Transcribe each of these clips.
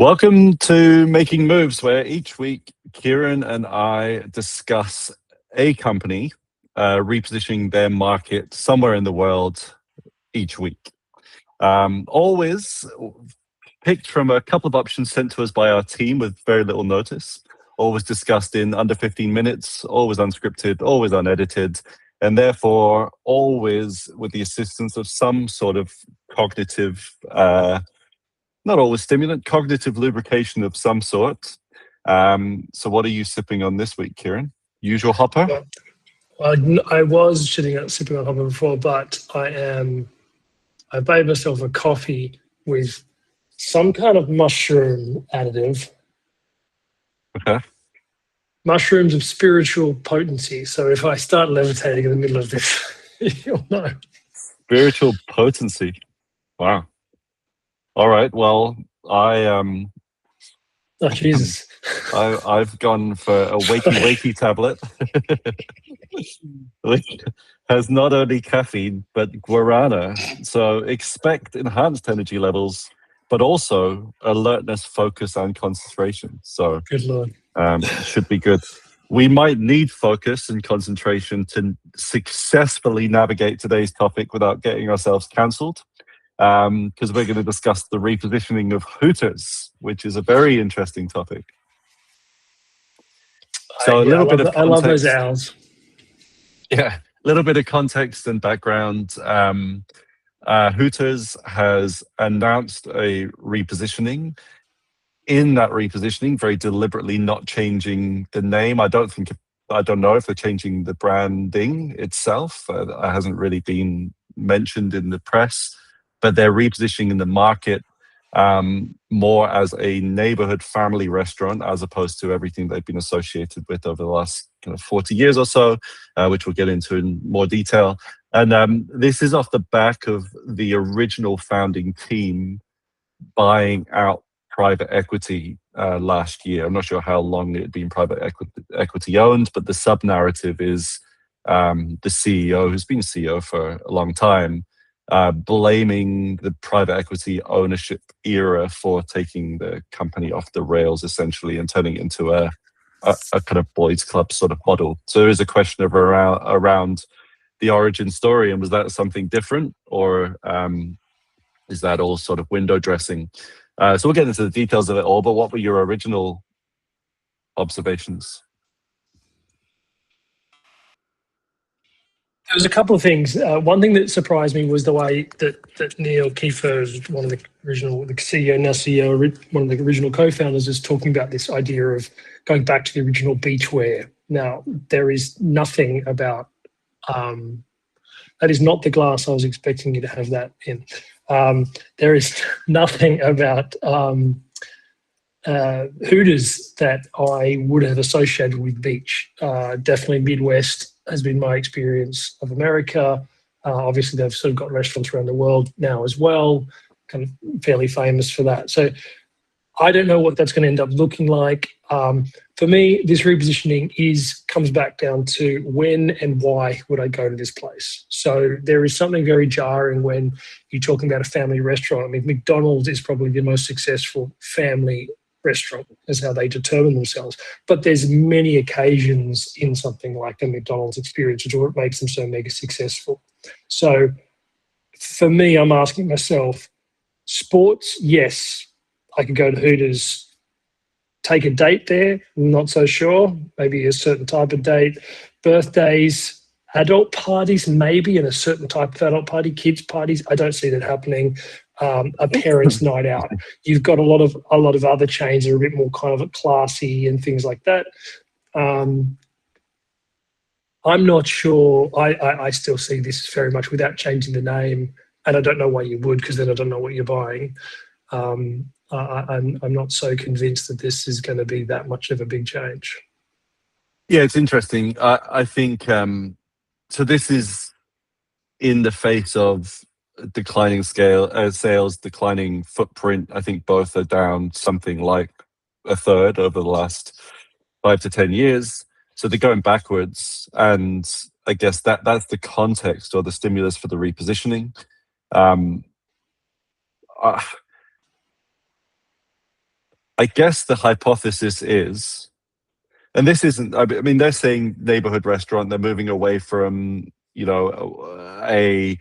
Welcome to Making Moves, where each week Kieran and I discuss a company repositioning their market somewhere in the world each week. Always picked from a couple of options sent to us by our team with very little notice, always discussed in under 15 minutes, always unscripted, always unedited, and therefore always with the assistance of some sort of cognitive not always stimulant, cognitive lubrication of some sort. So what are you sipping on this week, Kieran? Usual hopper? Well, I was sipping on hopper before, but I made myself a coffee with some kind of mushroom additive. Okay. Mushrooms of spiritual potency. So if I start levitating in the middle of this, you'll know. Spiritual potency. Wow. All right. Well, Oh Jesus! I've gone for a wakey tablet, which has not only caffeine but guarana. So expect enhanced energy levels, but also alertness, focus, and concentration. So Good Lord. Should be good. We might need focus and concentration to successfully navigate today's topic without getting ourselves cancelled. Because we're going to discuss the repositioning of Hooters, which is a very interesting topic. So a little bit of context. I love those owls. Yeah, a little bit of context and background. Hooters has announced a repositioning. In that repositioning, very deliberately not changing the name. I don't know if they're changing the branding itself. It hasn't really been mentioned in the press. But they're repositioning in the market more as a neighborhood family restaurant as opposed to everything they've been associated with over the last kind of 40 years or so, which we'll get into in more detail. And this is off the back of the original founding team buying out private equity last year. I'm not sure how long it had been private equity owned, but the sub-narrative is the CEO, who's been CEO for a long time, blaming the private equity ownership era for taking the company off the rails, essentially, and turning it into a kind of boys' club sort of model. So there is a question of around the origin story, and was that something different, or is that all sort of window dressing? So we'll get into the details of it all, but what were your original observations? There was a couple of things. One thing that surprised me was the way that Neil Kiefer, one of the original, the CEO, now CEO, one of the original co-founders, is talking about this idea of going back to the original beachwear. Now, there is nothing about, that is not the glass I was expecting you to have that in. There is nothing about Hooters that I would have associated with beach. Definitely Midwest has been my experience of America. Obviously, they've sort of got restaurants around the world now as well, kind of fairly famous for that. So I don't know what that's going to end up looking like. For me, this repositioning comes back down to when and why would I go to this place. So there is something very jarring when you're talking about a family restaurant. I mean, McDonald's is probably the most successful family restaurant, is how they determine themselves. But there's many occasions in something like a McDonald's experience which what makes them so mega successful. So for me, I'm asking myself, sports, yes, I could go to Hooters. Take a date there, not so sure. Maybe a certain type of date. Birthdays, adult parties, maybe, and a certain type of adult party. Kids parties, I don't see that happening. A parents' night out. You've got a lot of other chains that are a bit more kind of classy and things like that. I'm not sure. I still see this very much without changing the name, and I don't know why you would, because then I don't know what you're buying. I'm not so convinced that this is going to be that much of a big change. Yeah, it's interesting. I think so. This is in the face of declining sales, declining footprint. I think both are down something like a third over the last 5 to 10 years. So they're going backwards, and I guess that's the context or the stimulus for the repositioning. I guess the hypothesis is, and this isn't, I mean, they're saying neighborhood restaurant, they're moving away from, a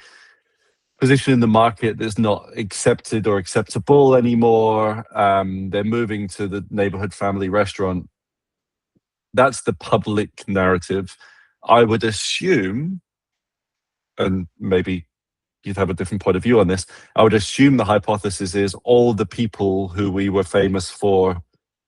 position in the market that's not accepted or acceptable anymore. They're moving to the neighborhood family restaurant. That's the public narrative. I would assume, and maybe you'd have a different point of view on this, I would assume the hypothesis is all the people who we were famous for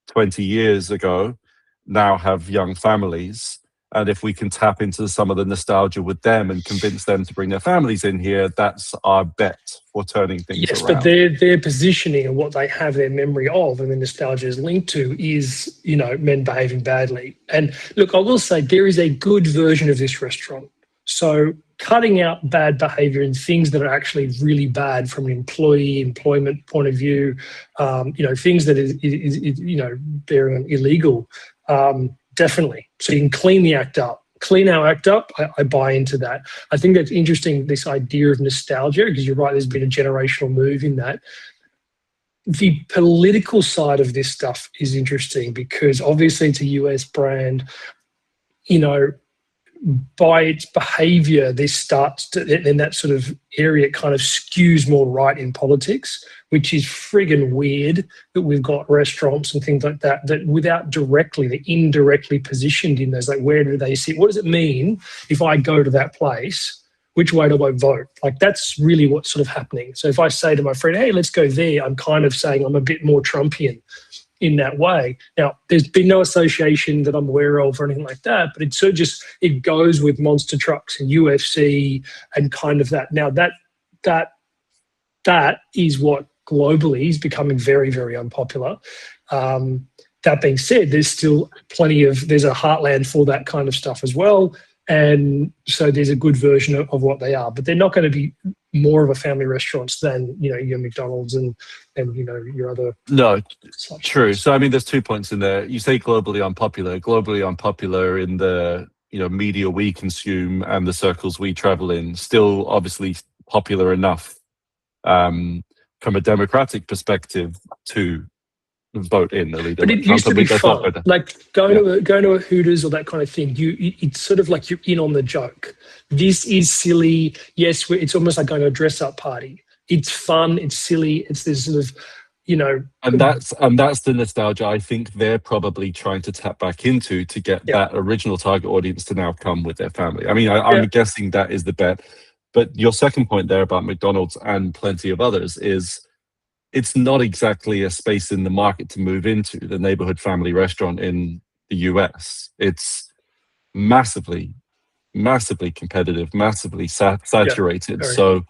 20 years ago now have young families. And if we can tap into some of the nostalgia with them and convince them to bring their families in here, that's our bet for turning things Yes, around. but their positioning and what they have their memory of and the nostalgia is linked to is, men behaving badly. And look, I will say there is a good version of this restaurant. So cutting out bad behavior and things that are actually really bad from an employment point of view, things that they're illegal, definitely. So you can clean the act up. Clean our act up, I buy into that. I think that's interesting, this idea of nostalgia, because you're right, there's been a generational move in that. The political side of this stuff is interesting because obviously it's a US brand, by its behavior, this starts to, in that sort of area, it kind of skews more right in politics, which is friggin' weird that we've got restaurants and things like that, that without directly, they're indirectly positioned in those, like, where do they sit? What does it mean if I go to that place? Which way do I vote? Like, that's really what's sort of happening. So if I say to my friend, hey, let's go there, I'm kind of saying I'm a bit more Trumpian in that way. Now, there's been no association that I'm aware of or anything like that, but it's sort of just, it goes with monster trucks and UFC and kind of that. Now, that is what globally is becoming very, very unpopular. That being said, there's a heartland for that kind of stuff as well. And so there's a good version of what they are, but they're not going to be more of a family restaurants than, your McDonald's and your other. No, true. So, I mean, there's 2 points in there. You say globally unpopular in the, media we consume and the circles we travel in, still obviously popular enough from a democratic perspective to vote in the leader. But it used to be fun, like going to a Hooters or that kind of thing. It's sort of like you're in on the joke. This is silly. Yes, it's almost like going to a dress-up party. It's fun. It's silly. It's this sort of, And that's the nostalgia I think they're probably trying to tap back into to get that original target audience to now come with their family. I mean, I'm guessing that is the bet. But your second point there about McDonald's and plenty of others is, it's not exactly a space in the market to move into, the neighborhood family restaurant in the US. It's massively, massively competitive, massively saturated. Yeah, so,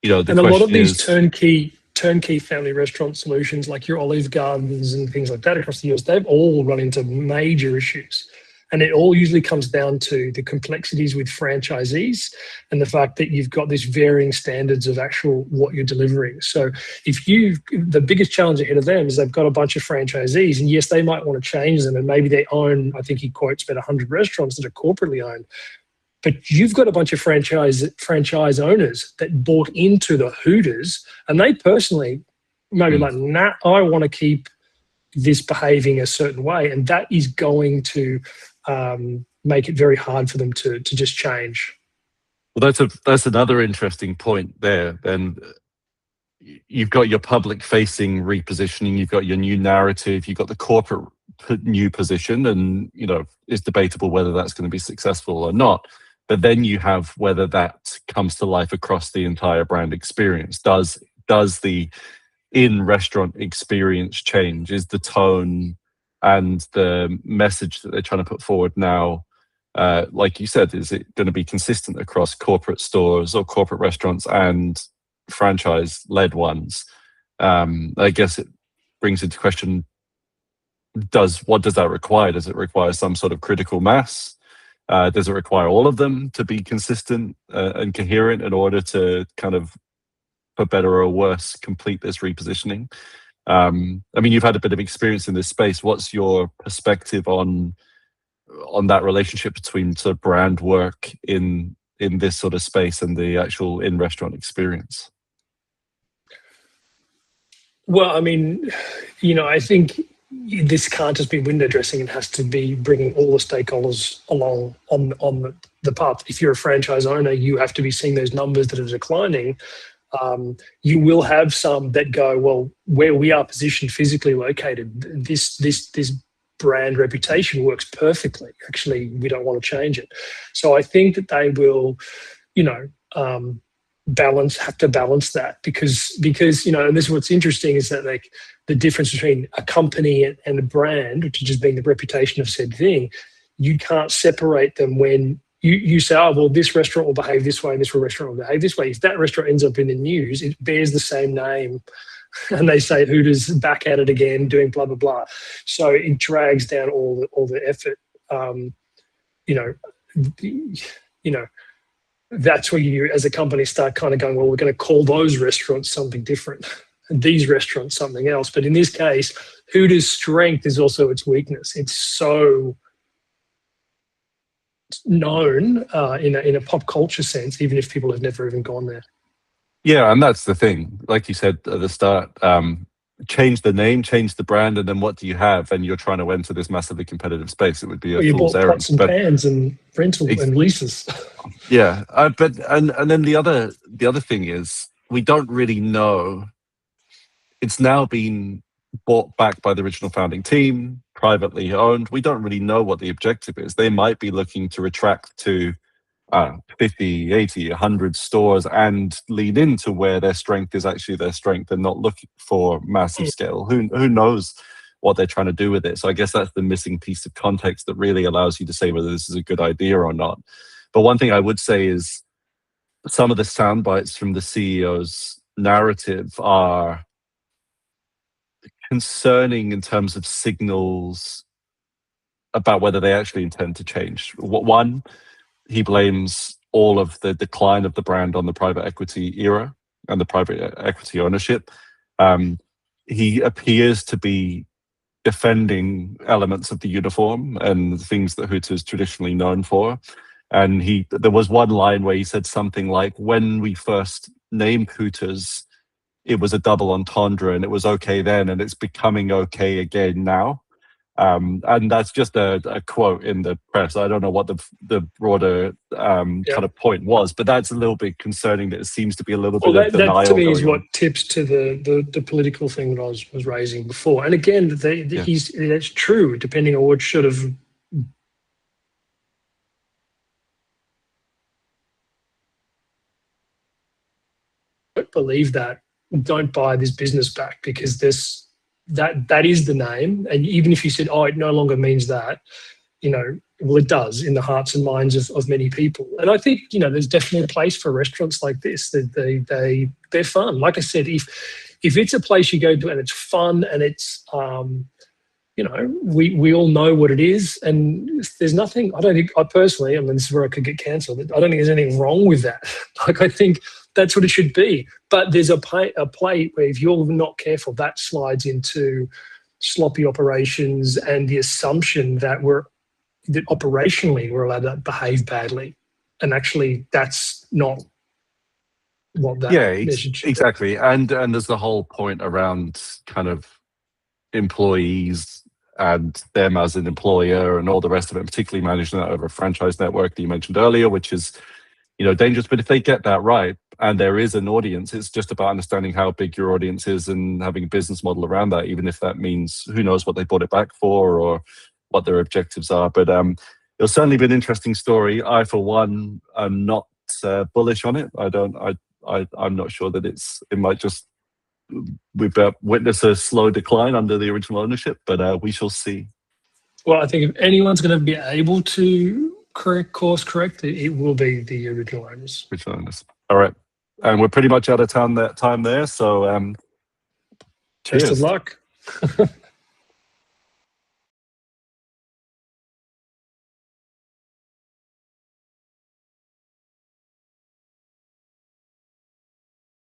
and a lot of these turnkey family restaurant solutions, like your Olive Gardens and things like that across the US, they've all run into major issues. And it all usually comes down to the complexities with franchisees and the fact that you've got these varying standards of actual what you're delivering. So the biggest challenge ahead of them is they've got a bunch of franchisees, and yes, they might want to change them, and maybe they own, I think he quotes about 100 restaurants that are corporately owned. But you've got a bunch of franchise owners that bought into the Hooters, and they personally maybe like, nah, I want to keep this behaving a certain way, and that is going to make it very hard for them to just change. Well, that's another interesting point there. Then you've got your public-facing repositioning, you've got your new narrative, you've got the corporate new position, and it's debatable whether that's going to be successful or not. But then you have whether that comes to life across the entire brand experience. Does the in-restaurant experience change? Is the tone and the message that they're trying to put forward now, like you said, is it going to be consistent across corporate stores or corporate restaurants and franchise-led ones? I guess it brings into question, what does that require? Does it require some sort of critical mass? Does it require all of them to be consistent and coherent in order to kind of, for better or worse, complete this repositioning? I mean, you've had a bit of experience in this space. What's your perspective on that relationship between sort of brand work in this sort of space and the actual in-restaurant experience? Well, I mean, I think this can't just be window dressing. It has to be bringing all the stakeholders along on the path. If you're a franchise owner, you have to be seeing those numbers that are declining. You will have some that go, well, where we are positioned physically located, this brand reputation works perfectly. Actually, we don't want to change it. So I think that they will, have to balance that because and this is what's interesting is that like the difference between a company and a brand, which is just being the reputation of said thing, you can't separate them when you say, oh, well, this restaurant will behave this way and this restaurant will behave this way. If that restaurant ends up in the news, it bears the same name and they say Hooters back at it again doing blah, blah, blah. So it drags down all the effort. That's where you, as a company, start kind of going, well, we're going to call those restaurants something different and these restaurants something else. But in this case, Hooters' strength is also its weakness. It's so known in a pop culture sense, even if people have never even gone there. Yeah, and that's the thing. Like you said at the start, change the name, change the brand, and then what do you have? And you're trying to enter this massively competitive space. It would be a fool's errand. Pots and pans and rental and leases. Yeah, but then the other thing is we don't really know. It's now been bought back by the original founding team, privately owned. We don't really know what the objective is. They might be looking to retract to 50, 80, 100 stores and lean into where their strength is actually their strength and not looking for massive scale. Who knows what they're trying to do with it? So I guess that's the missing piece of context that really allows you to say whether this is a good idea or not. But one thing I would say is some of the sound bites from the CEO's narrative are concerning in terms of signals about whether they actually intend to change. One, he blames all of the decline of the brand on the private equity era and the private equity ownership. He appears to be defending elements of the uniform and the things that Hooters traditionally known for. And there was one line where he said something like, when we first named Hooters, it was a double entendre and it was okay then and it's becoming okay again now. And that's just a quote in the press. I don't know what the broader kind of point was, but that's a little bit concerning that it seems to be a little bit of denial. That to me is what tips to the political thing that I was raising before. And again, that's true, depending on what should have. Don't believe that. Don't buy this business back because that is the name. And even if you said, oh, it no longer means that, well, it does in the hearts and minds of many people. And I think, there's definitely a place for restaurants like this. They're fun. Like I said, if it's a place you go to and it's fun and it's, we all know what it is. And there's nothing, I don't think, this is where I could get cancelled. I don't think there's anything wrong with that. Like, I think that's what it should be. But there's a play where if you're not careful, that slides into sloppy operations and the assumption that operationally we're allowed to behave badly. And actually, that's not what that message should exactly. Be. And there's the whole point around kind of employees and them as an employer and all the rest of it, particularly managing that over a franchise network that you mentioned earlier, which is dangerous. But if they get that right and there is an audience, it's just about understanding how big your audience is and having a business model around that, even if that means who knows what they bought it back for or what their objectives are. But it'll certainly be an interesting story. I, for one, am not bullish on it. I'm not sure that it might just, we've witnessed a slow decline under the original ownership, but we shall see. Well, I think if anyone's going to be able to course correct, it will be the original owners. All right. And we're pretty much out of time there. So best of luck.